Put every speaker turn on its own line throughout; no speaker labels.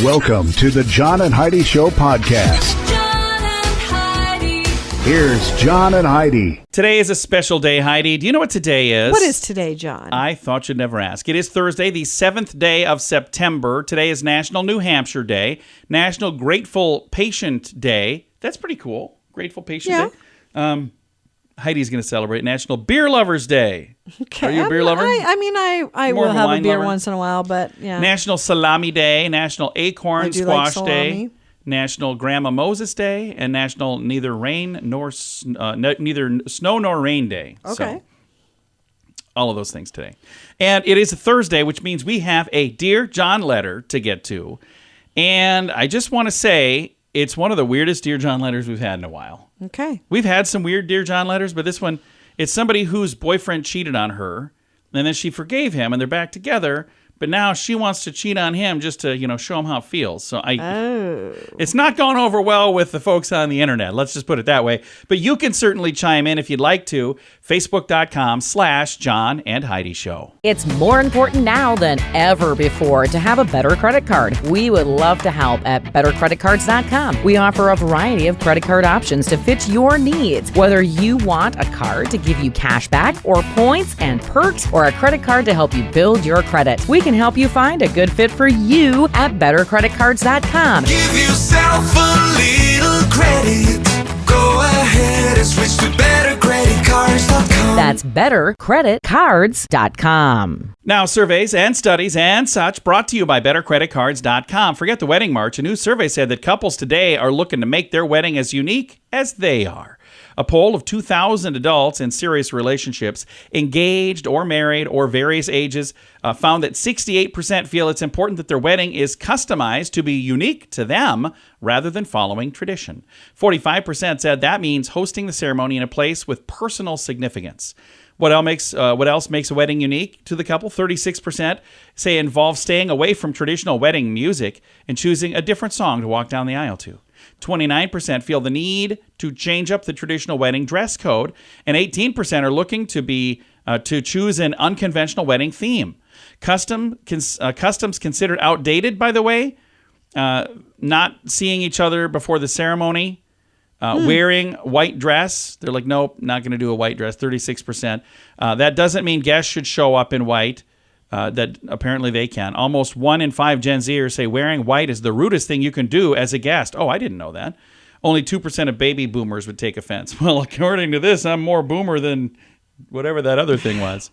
Welcome to the John and Heidi Show podcast.
John and Heidi.
Here's John and Heidi.
Today is a special day, Heidi. Do you know what today is?
What is today, John?
I thought you'd never ask. It is Thursday, the 7th day of September. Today is National New Hampshire Day, National Grateful Patient Day. That's pretty cool. Grateful Patient Day. Heidi's going to celebrate National Beer Lovers Day.
Okay.
Are you a beer lover?
I
More
will
of a
have a
wine
beer
lover?
once in a while, but yeah.
National Salami Day, National
I
Acorn
do like
Squash Day,
salami.
National Grandma Moses Day, and National Neither Snow Nor Rain Day.
Okay.
So, all of those things today. And it is a Thursday, which means we have a Dear John letter to get to. And I just want to say it's one of the weirdest Dear John letters we've had in a while.
Okay.
We've had some weird Dear John letters, but this one, it's somebody whose boyfriend cheated on her, and then she forgave him, and they're back together, but now she wants to cheat on him just to, show him how it feels. So it's not going over well with the folks on the internet. Let's just put it that way. But you can certainly chime in if you'd like to. Facebook.com/John and Heidi Show.
It's more important now than ever before to have a better credit card. We would love to help at bettercreditcards.com. We offer a variety of credit card options to fit your needs. Whether you want a card to give you cash back or points and perks, or a credit card to help you build your credit, we can help you find a good fit for you at bettercreditcards.com.
Give yourself a little credit. Go ahead and switch to bettercreditcards.com.
That's bettercreditcards.com.
Now, surveys and studies and such brought to you by bettercreditcards.com. Forget the wedding march. A new survey said that couples today are looking to make their wedding as unique as they are. A poll of 2,000 adults in serious relationships, engaged or married or various ages, found that 68% feel it's important that their wedding is customized to be unique to them rather than following tradition. 45% said that means hosting the ceremony in a place with personal significance. What else makes a wedding unique to the couple? 36% say involves staying away from traditional wedding music and choosing a different song to walk down the aisle to. 29% feel the need to change up the traditional wedding dress code, and 18% are looking to choose an unconventional wedding theme. Customs considered outdated, by the way. Not seeing each other before the ceremony. Wearing white dress. They're like, nope, not going to do a white dress. 36%. That doesn't mean guests should show up in white. That apparently they can. Almost 1 in 5 Gen Zers say wearing white is the rudest thing you can do as a guest. Oh, I didn't know that. Only 2% of baby boomers would take offense. Well, according to this, I'm more boomer than whatever that other thing was.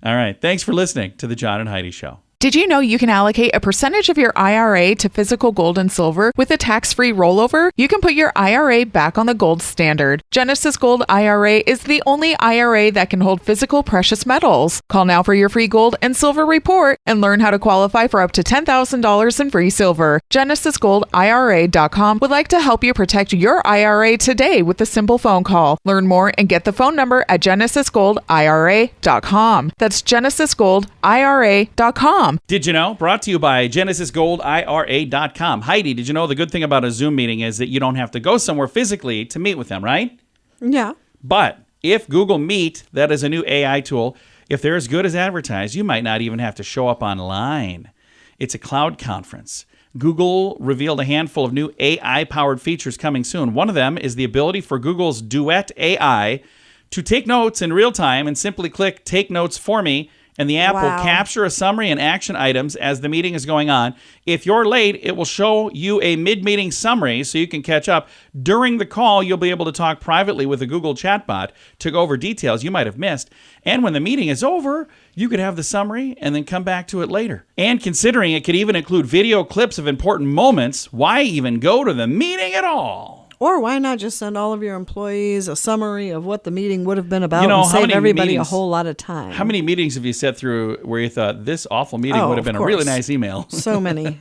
All right. Thanks for listening to the John and Heidi Show.
Did you know you can allocate a percentage of your IRA to physical gold and silver with a tax-free rollover? You can put your IRA back on the gold standard. Genesis Gold IRA is the only IRA that can hold physical precious metals. Call now for your free gold and silver report and learn how to qualify for up to $10,000 in free silver. GenesisGoldIRA.com would like to help you protect your IRA today with a simple phone call. Learn more and get the phone number at GenesisGoldIRA.com. That's GenesisGoldIRA.com.
Did you know? Brought to you by GenesisGoldIRA.com. Heidi, did you know the good thing about a Zoom meeting is that you don't have to go somewhere physically to meet with them, right?
Yeah.
But if Google Meet, that is a new AI tool, if they're as good as advertised, you might not even have to show up online. It's a cloud conference. Google revealed a handful of new AI-powered features coming soon. One of them is the ability for Google's Duet AI to take notes in real time and simply click Take Notes for Me, and the app will capture a summary and action items as the meeting is going on. If you're late, it will show you a mid-meeting summary so you can catch up. During the call, you'll be able to talk privately with a Google chatbot to go over details you might have missed. And when the meeting is over, you could have the summary and then come back to it later. And considering it could even include video clips of important moments, why even go to the meeting at all?
Or why not just send all of your employees a summary of what the meeting would have been about
You know,
and
how
save
many
everybody
meetings-
a whole lot of time?
How many meetings have you sat through where you thought this awful meeting
Oh,
would have
of
been a really
course.
nice email?
So many.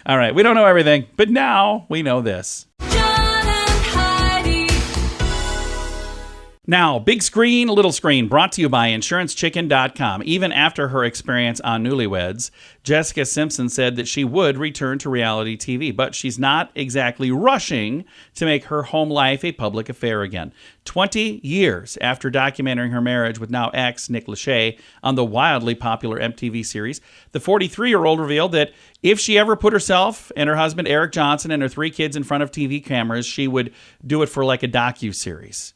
All right, we don't know everything, but now we know this.
John and Heidi.
Now, big screen, little screen, brought to you by InsuranceChicken.com. Even after her experience on Newlyweds, Jessica Simpson said that she would return to reality TV, but she's not exactly rushing to make her home life a public affair again. 20 years after documenting her marriage with now ex Nick Lachey on the wildly popular MTV series, the 43-year-old revealed that if she ever put herself and her husband Eric Johnson and her 3 kids in front of TV cameras, she would do it for like a docuseries.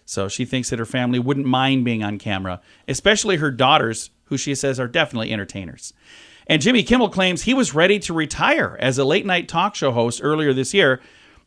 So she thinks that her family wouldn't mind being on camera, especially her daughters, who she says are definitely entertainers. And Jimmy Kimmel claims he was ready to retire as a late-night talk show host earlier this year,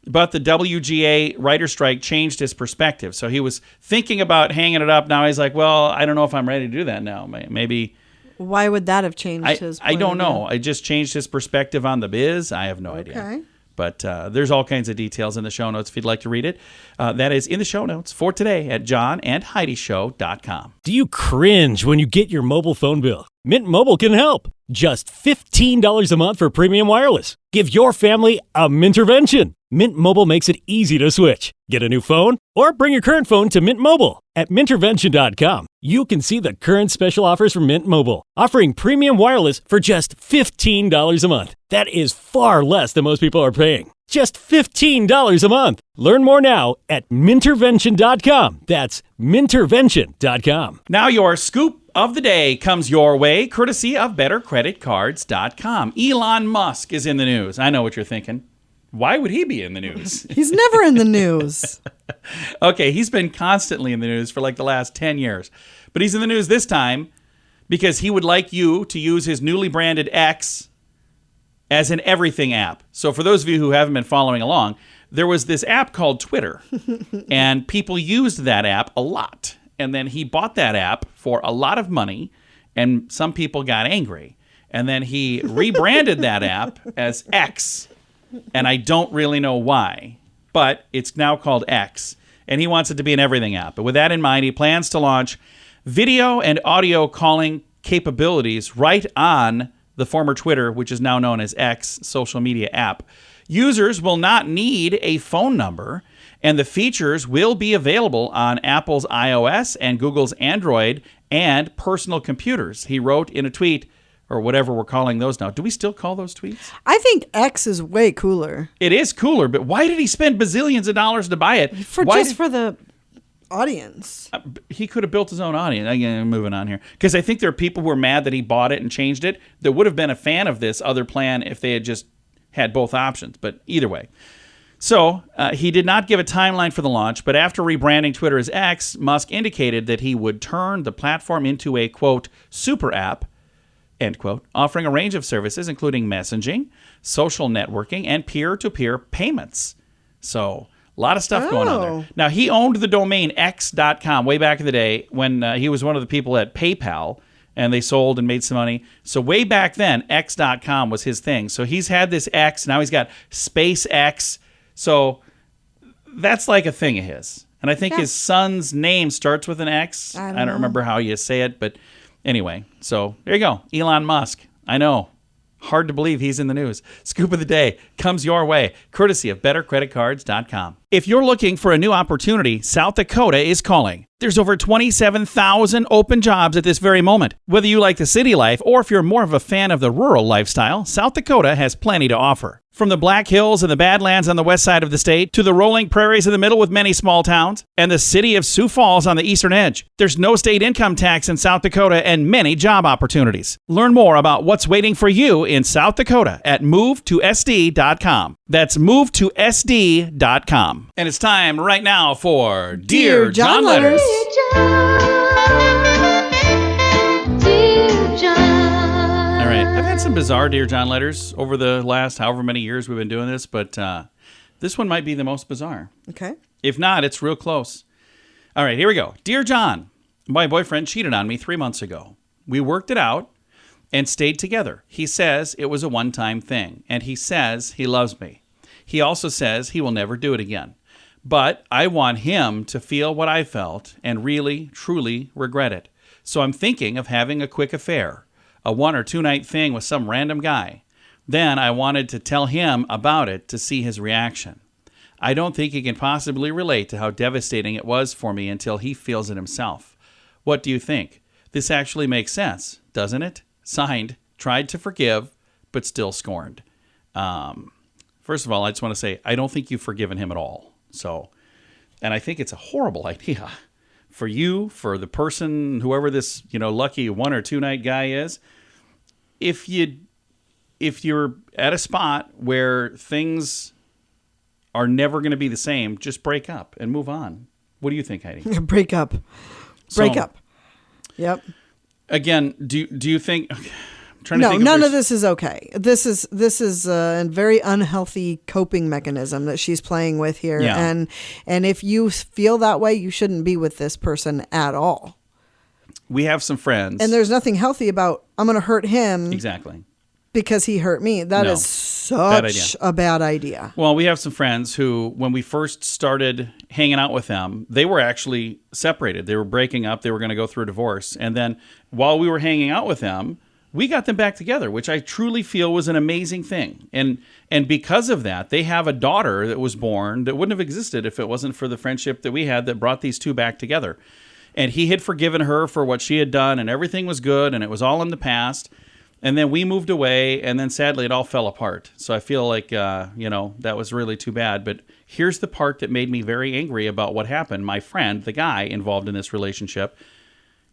but the WGA writer strike changed his perspective. So he was thinking about hanging it up. Now he's like, well, I don't know if I'm ready to do that now. Maybe.
Why would that have changed his point
I don't
of
know.
view?
I just changed his perspective on the biz. I have no idea.
Okay.
But there's all kinds of details in the show notes if you'd like to read it. That is in the show notes for today at johnandheidishow.com.
Do you cringe when you get your mobile phone bill? Mint Mobile can help. Just $15 a month for premium wireless. Give your family a Mintervention. Mint Mobile makes it easy to switch. Get a new phone or bring your current phone to Mint Mobile. At Mintervention.com, you can see the current special offers from Mint Mobile, offering premium wireless for just $15 a month. That is far less than most people are paying. Just $15 a month. Learn more now at Mintervention.com. That's Mintervention.com.
Now your scoop of the day comes your way, courtesy of BetterCreditCards.com. Elon Musk is in the news. I know what you're thinking. Why would he be in the news?
He's never in the news.
Okay, he's been constantly in the news for like the last 10 years. But he's in the news this time because he would like you to use his newly branded X as an everything app. So for those of you who haven't been following along, there was this app called Twitter, and people used that app a lot. And then he bought that app for a lot of money, and some people got angry. And then he rebranded that app as X, and I don't really know why, but it's now called X, and he wants it to be an everything app. But with that in mind, he plans to launch video and audio calling capabilities right on the former Twitter, which is now known as X, social media app. Users will not need a phone number, and the features will be available on Apple's iOS and Google's Android and personal computers. He wrote in a tweet, or whatever we're calling those now. Do we still call those tweets?
I think X is way cooler.
It is cooler, but why did he spend bazillions of dollars to buy it?
For the audience.
He could have built his own audience. Again, moving on here. Because I think there are people who are mad that he bought it and changed it that would have been a fan of this other plan if they had just had both options. But either way. So he did not give a timeline for the launch, but after rebranding Twitter as X, Musk indicated that he would turn the platform into a, quote, super app, end quote, offering a range of services, including messaging, social networking, and peer-to-peer payments. So a lot of stuff going on there. Now, he owned the domain x.com way back in the day when he was one of the people at PayPal, and they sold and made some money. So way back then, x.com was his thing. So he's had this X. Now he's got SpaceX. So that's like a thing of his. And I think his son's name starts with an X. I don't remember how you say it, but anyway. So there you go. Elon Musk. I know. Hard to believe he's in the news. Scoop of the day comes your way, courtesy of BetterCreditCards.com. If you're looking for a new opportunity, South Dakota is calling. There's over 27,000 open jobs at this very moment. Whether you like the city life or if you're more of a fan of the rural lifestyle, South Dakota has plenty to offer. From the Black Hills and the Badlands on the west side of the state to the rolling prairies in the middle with many small towns and the city of Sioux Falls on the eastern edge, there's no state income tax in South Dakota and many job opportunities. Learn more about what's waiting for you in South Dakota at movetosd.com. That's movetosd.com. And it's time right now for Dear John Letters. All right, I've had some bizarre Dear John letters over the last however many years we've been doing this, but this one might be the most bizarre.
Okay.
If not, it's real close. All right, here we go. Dear John, my boyfriend cheated on me 3 months ago. We worked it out and stayed together. He says it was a one-time thing, and he says he loves me. He also says he will never do it again. But I want him to feel what I felt and really, truly regret it. So I'm thinking of having a quick affair, a 1 or 2 night thing with some random guy. Then I wanted to tell him about it to see his reaction. I don't think he can possibly relate to how devastating it was for me until he feels it himself. What do you think? This actually makes sense, doesn't it? Signed, tried to forgive, but still scorned. First of all, I just want to say, I don't think you've forgiven him at all. So, and I think it's a horrible idea for you, for the person, whoever this, lucky 1 or 2 night guy is. If you're at a spot where things are never going to be the same, just break up and move on. What do you think, Heidi?
Break up. Break up. Yep.
Again, do you think? I'm trying to
No,
think
none of this is okay. This is a very unhealthy coping mechanism that she's playing with here.
Yeah.
And if you feel that way, you shouldn't be with this person at all.
We have some friends.
And there's nothing healthy about, I'm going to hurt him.
Exactly.
Because he hurt me. That is such a bad idea.
Well, we have some friends who, when we first started hanging out with them, they were actually separated. They were breaking up. They were going to go through a divorce. And then while we were hanging out with them, we got them back together, which I truly feel was an amazing thing. And because of that, they have a daughter that was born that wouldn't have existed if it wasn't for the friendship that we had that brought these two back together. And he had forgiven her for what she had done, and everything was good, and it was all in the past. And then we moved away, and then sadly it all fell apart. So I feel like, that was really too bad. But here's the part that made me very angry about what happened. My friend, the guy involved in this relationship,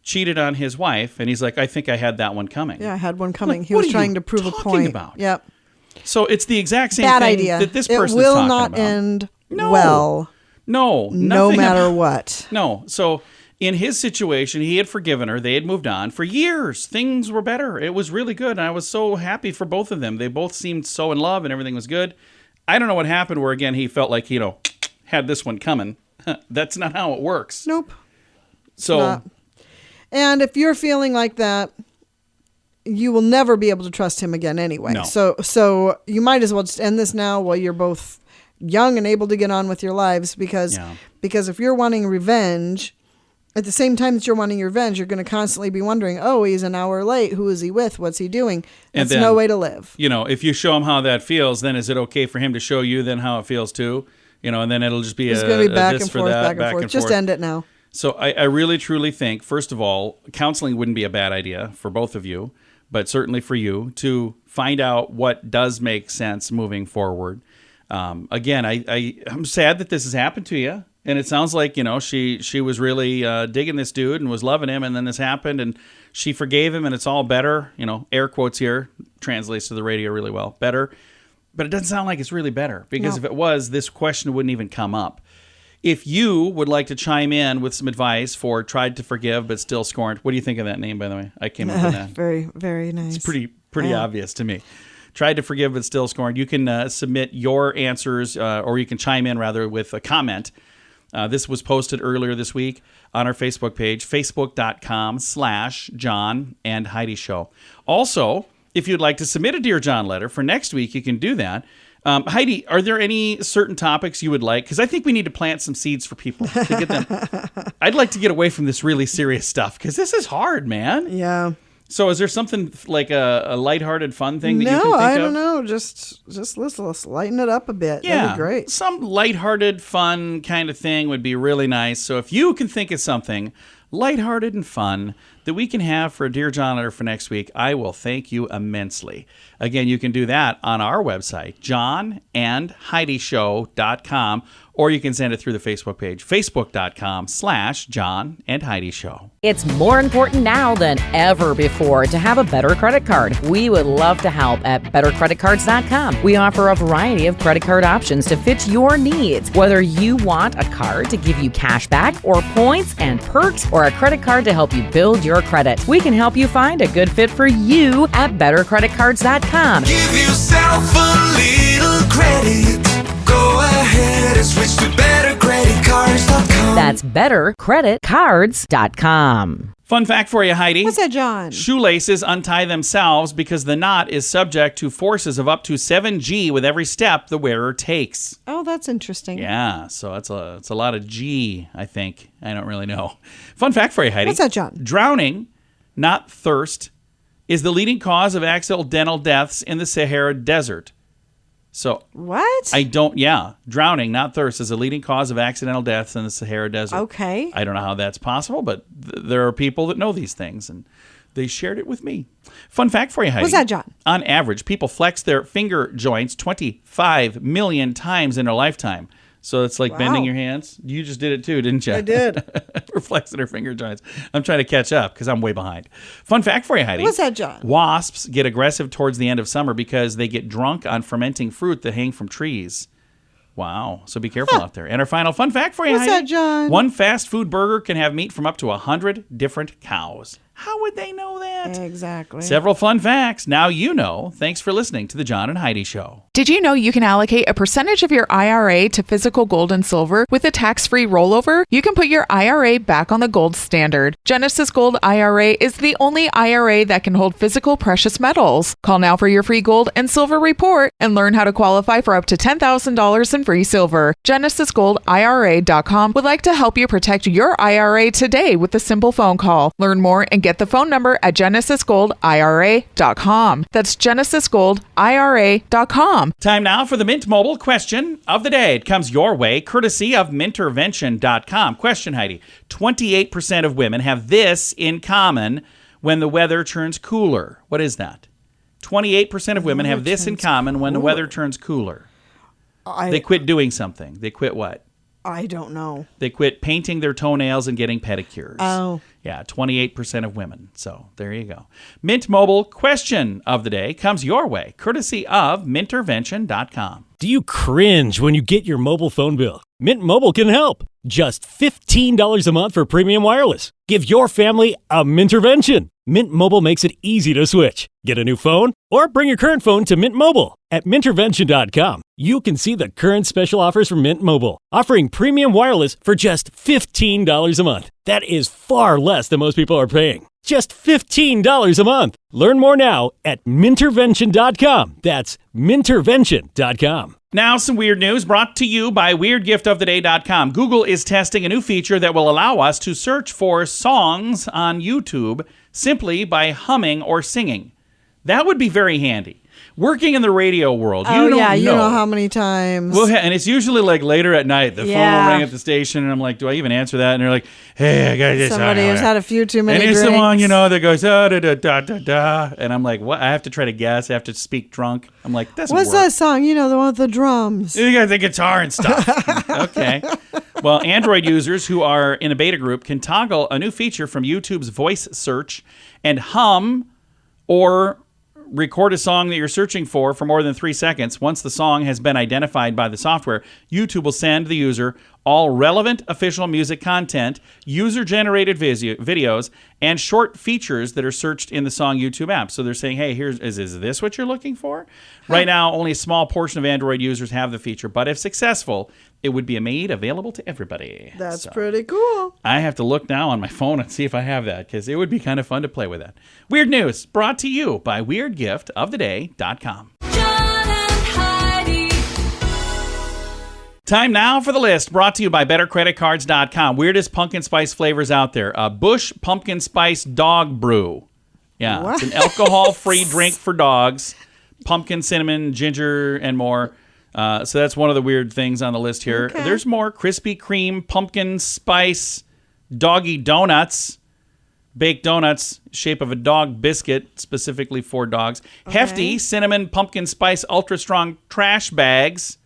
cheated on his wife, and he's like, I think I had that one coming.
Yeah, I had one coming.
Like,
he was trying to prove a point.
About?
Yep.
So it's the exact same
bad
thing
idea.
that this person's
talking about. It will
talking
not
about.
end
No.
well.
No.
No matter
about,
what.
No. So in his situation, he had forgiven her. They had moved on for years. Things were better. It was really good. And I was so happy for both of them. They both seemed so in love and everything was good. I don't know what happened where, again, he felt like, had this one coming. That's not how it works.
Nope.
So,
not. And if you're feeling like that, you will never be able to trust him again anyway.
No.
So you might as well just end this now while you're both young and able to get on with your lives because if you're wanting revenge, at the same time that you're wanting your revenge, you're going to constantly be wondering, oh, he's an hour late. Who is he with? What's he doing? That's
then,
no way to live.
If you show him how that feels, then is it okay for him to show you then how it feels too? And then it'll just be
it's going to be back
this
and
for
forth,
that,
back and forth. Just end it now.
So I really, truly think, first of all, counseling wouldn't be a bad idea for both of you, but certainly for you to find out what does make sense moving forward. Again, I'm sad that this has happened to you. And it sounds like, she was really digging this dude and was loving him. And then this happened and she forgave him and it's all better. Air quotes here, translates to the radio really well. Better. But it doesn't sound like it's really better because if it was, this question wouldn't even come up. If you would like to chime in with some advice for tried to forgive but still scorned, what do you think of that name, by the way? I came up with that.
Very, very nice.
It's pretty obvious to me. Tried to forgive but still scorned. You can submit your answers or you can chime in rather with a comment. This was posted earlier this week on our Facebook page, facebook.com/John and Heidi Show. Also, if you'd like to submit a Dear John letter for next week, you can do that. Heidi, are there any certain topics you would like? Because I think we need to plant some seeds for people to get them. I'd like to get away from this really serious stuff because this is hard, man.
Yeah.
So is there something like a lighthearted, fun thing that you can think of?
No, I don't know. Just let's lighten it up a bit.
Yeah,
that'd be great.
Some lighthearted, fun kind of thing would be really nice. So if you can think of something lighthearted and fun that we can have for a Dear John letter for next week, I will thank you immensely. Again, you can do that on our website, johnandheidishow.com, or you can send it through the Facebook page, facebook.com/John and Heidi Show.
It's more important now than ever before to have a better credit card. We would love to help at bettercreditcards.com. We offer a variety of credit card options to fit your needs. Whether you want a card to give you cash back or points and perks, or a credit card to help you build your credit, we can help you find a good fit for you at bettercreditcards.com.
Give yourself a little credit. Go ahead and switch to bettercreditcards.com.
That's bettercreditcards.com.
Fun fact for you, Heidi.
What's that, John?
Shoelaces untie themselves because the knot is subject to forces of up to 7G with every step the wearer takes.
Oh, that's interesting.
Yeah, so it's a lot of G, I think. I don't really know. Fun fact for you, Heidi.
What's that, John?
Drowning, not thirst, is the leading cause of accidental deaths in the Sahara Desert. So
What?
drowning, not thirst, is a leading cause of accidental deaths in the Sahara Desert.
Okay.
I don't know how that's possible, but there are people that know these things, and they shared it with me. Fun fact for you, Heidi.
What's that, John?
On average, people flex their finger joints 25 million times in their lifetime. So it's like bending your hands. You just did it too, didn't you?
I did.
We're flexing our finger joints. I'm trying to catch up because I'm way behind. Fun fact for you, Heidi.
What's that, John?
Wasps get aggressive towards the end of summer because they get drunk on fermenting fruit that hang from trees. Wow. So be careful out there. And our final fun fact for you,
What's
Heidi.
that, John?
One fast food burger can have meat from up to 100 different cows. How would they know that?
Exactly.
Several fun facts. Now you know. Thanks for listening to The John and Heidi Show.
Did you know you can allocate a percentage of your IRA to physical gold and silver with a tax-free rollover? You can put your IRA back on the gold standard. Genesis Gold IRA is the only IRA that can hold physical precious metals. Call now for your free gold and silver report and learn how to qualify for up to $10,000 in free silver. GenesisGoldIRA.com would like to help you protect your IRA today with a simple phone call. Learn more and get the phone number at GenesisGoldIRA.com. That's GenesisGoldIRA.com.
Time now for the Mint Mobile question of the day. It comes your way, courtesy of Mintervention.com. Question, Heidi. 28% of women have this in common when the weather turns cooler. What is that? 28% of women have this in common when the weather turns cooler. They quit doing something. They quit what?
I don't know.
They quit painting their toenails and getting pedicures.
Oh.
Yeah, 28% of women. So there you go. Mint Mobile question of the day comes your way, courtesy of Mintervention.com.
Do you cringe when you get your mobile phone bill? Mint Mobile can help. Just $15 a month for premium wireless. Give your family a Mintervention. Mint Mobile makes it easy to switch. Get a new phone or bring your current phone to Mint Mobile. At Mintervention.com, you can see the current special offers from Mint Mobile, offering premium wireless for just $15 a month. That is far less than most people are paying. Just $15 a month. Learn more now at Mintervention.com. That's Mintervention.com.
Now, some weird news brought to you by WeirdGiftOfTheDay.com. Google is testing a new feature that will allow us to search for songs on YouTube simply by humming or singing. That would be very handy. Working in the radio world, you
know how many times.
Well, and it's usually like later at night. The phone will ring at the station, and I'm like, do I even answer that? And they're like, hey, I got this.
Somebody who's had a few too many
drinks.
drinks.
And it's the one, that goes, da, da, da, da, da, da. And I'm like, what? I have to try to guess. I have to speak drunk. I'm like, doesn't
What's
work.
that song? The one with the drums.
You got the guitar and stuff. Okay. Well, Android users who are in a beta group can toggle a new feature from YouTube's voice search and hum or record a song that you're searching for more than 3 seconds. Once the song has been identified by the software, YouTube will send the user all relevant official music content, user-generated videos, and short features that are searched in the Song YouTube app. So they're saying, hey, is this what you're looking for? Right now, only a small portion of Android users have the feature, but if successful, it would be made available to everybody.
That's pretty cool.
I have to look now on my phone and see if I have that, because it would be kind of fun to play with that. Weird news brought to you by WeirdGiftOfTheDay.com.
John and Heidi.
Time now for the list, brought to you by BetterCreditCards.com. Weirdest pumpkin spice flavors out there. Bush Pumpkin Spice Dog Brew. Yeah,
What?
It's an alcohol-free drink for dogs. Pumpkin, cinnamon, ginger, and more. So that's one of the weird things on the list here.
Okay.
There's more. Krispy Kreme pumpkin spice doggy donuts. Baked donuts, shape of a dog biscuit, specifically for dogs.
Okay.
Hefty cinnamon pumpkin spice ultra strong trash bags.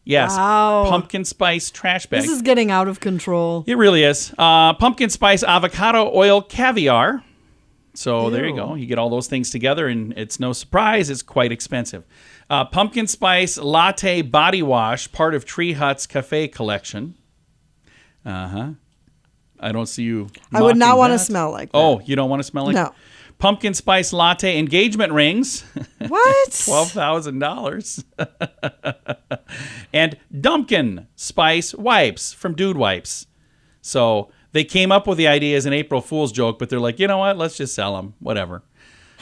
Yes,
Wow.
pumpkin spice trash bags.
This is getting out of control.
It really is. Pumpkin spice avocado oil caviar. So there you go. You get all those things together, and it's no surprise it's quite expensive. Pumpkin spice latte body wash, part of Tree Hut's cafe collection. I don't see you.
I would not
mocking
want to
that.
smell like that.
Oh, you don't want to smell like
No.
Pumpkin spice latte engagement rings.
What?
$12,000. And Dumpkin spice wipes from Dude Wipes. So they came up with the idea as an April Fool's joke, but they're like, you know what? Let's just sell them. Whatever.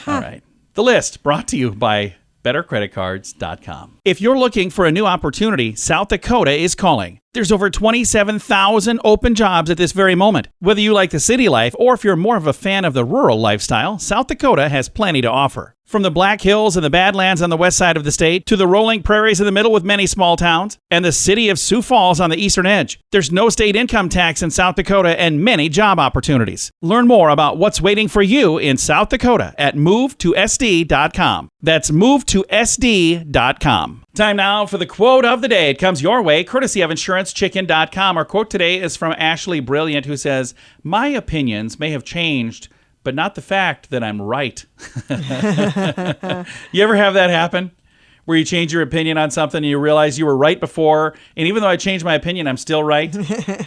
All right. The list brought to you by BetterCreditCards.com. If you're looking for a new opportunity, South Dakota is calling. There's over 27,000 open jobs at this very moment. Whether you like the city life or if you're more of a fan of the rural lifestyle, South Dakota has plenty to offer. From the Black Hills and the Badlands on the west side of the state to the rolling prairies in the middle with many small towns and the city of Sioux Falls on the eastern edge, there's no state income tax in South Dakota and many job opportunities. Learn more about what's waiting for you in South Dakota at movetosd.com. That's movetosd.com. Time now for the quote of the day. It comes your way, courtesy of insurancechicken.com. Our quote today is from Ashley Brilliant, who says, "My opinions may have changed, but not the fact that I'm right." You ever have that happen? Where you change your opinion on something and you realize you were right before, and even though I changed my opinion, I'm still right?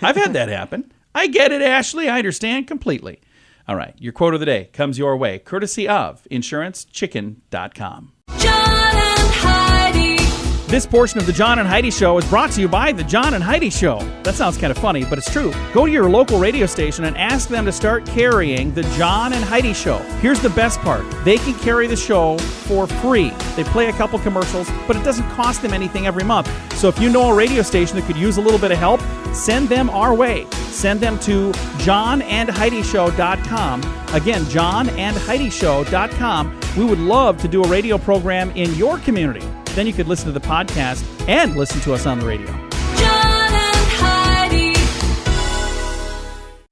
I've had that happen. I get it, Ashley. I understand completely. All right, your quote of the day comes your way, courtesy of insurancechicken.com.
John and Heidi.
This portion of the John and Heidi Show is brought to you by the John and Heidi Show. That sounds kind of funny, but it's true. Go to your local radio station and ask them to start carrying the John and Heidi Show. Here's the best part. They can carry the show for free. They play a couple commercials, but it doesn't cost them anything every month. So if you know a radio station that could use a little bit of help, send them our way. Send them to johnandheidishow.com. Again, johnandheidishow.com. We would love to do a radio program in your community. Then you could listen to the podcast and listen to us on the radio.
John and Heidi.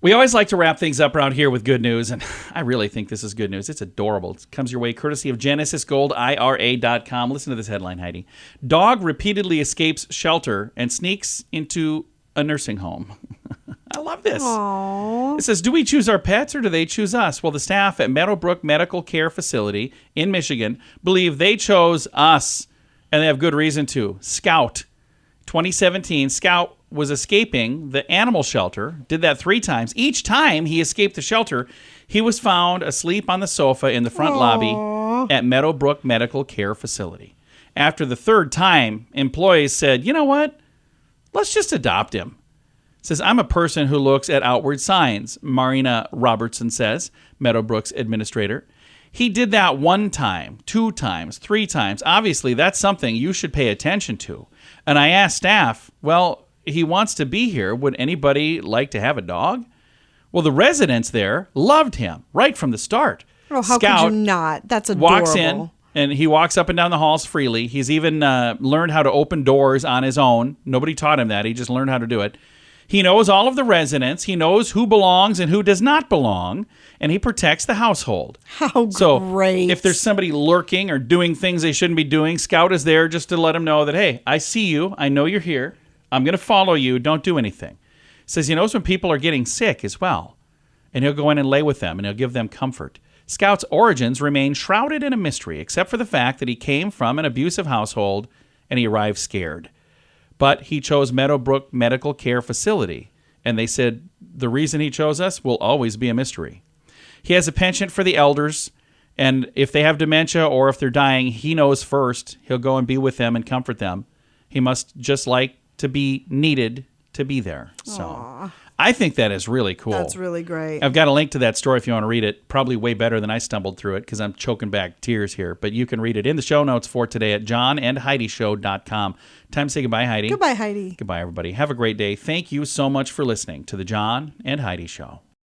We always like to wrap things up around here with good news, and I really think this is good news. It's adorable. It comes your way courtesy of GenesisGoldIRA.com. Listen to this headline, Heidi. Dog repeatedly escapes shelter and sneaks into a nursing home. I love this.
Aww.
It says, do we choose our pets or do they choose us? Well, the staff at Meadowbrook Medical Care Facility in Michigan believe they chose us, and they have good reason to. Scout. 2017, Scout was escaping the animal shelter, did that 3 times. Each time he escaped the shelter, he was found asleep on the sofa in the front lobby at Meadowbrook Medical Care Facility. After the 3rd time, employees said, you know what? Let's just adopt him. It says, I'm a person who looks at outward signs, Marina Robertson says, Meadowbrook's administrator. He did that 1 time, 2 times, 3 times. Obviously, that's something you should pay attention to. And I asked staff, well, he wants to be here. Would anybody like to have a dog? Well, the residents there loved him right from the start.
Oh, how
Scout
could you not? That's adorable.
walks in, and he walks up and down the halls freely. He's even learned how to open doors on his own. Nobody taught him that. He just learned how to do it. He knows all of the residents. He knows who belongs and who does not belong, and he protects the household.
How
So
great.
if there's somebody lurking or doing things they shouldn't be doing, Scout is there just to let them know that, hey, I see you. I know you're here. I'm going to follow you. Don't do anything. Says he knows when people are getting sick as well, and he'll go in and lay with them, and he'll give them comfort. Scout's origins remain shrouded in a mystery, except for the fact that he came from an abusive household and he arrived scared. But he chose Meadowbrook Medical Care Facility, and they said the reason he chose us will always be a mystery. He has a penchant for the elders, and if they have dementia or if they're dying, he knows first. He'll go and be with them and comfort them. He must just like to be needed to be there. So I think that is really cool.
That's really great.
I've got a link to that story if you want to read it. Probably way better than I stumbled through it because I'm choking back tears here. But you can read it in the show notes for today at johnandheidishow.com. Time to say goodbye, Heidi.
Goodbye, Heidi.
Goodbye, everybody. Have a great day. Thank you so much for listening to the John and Heidi Show.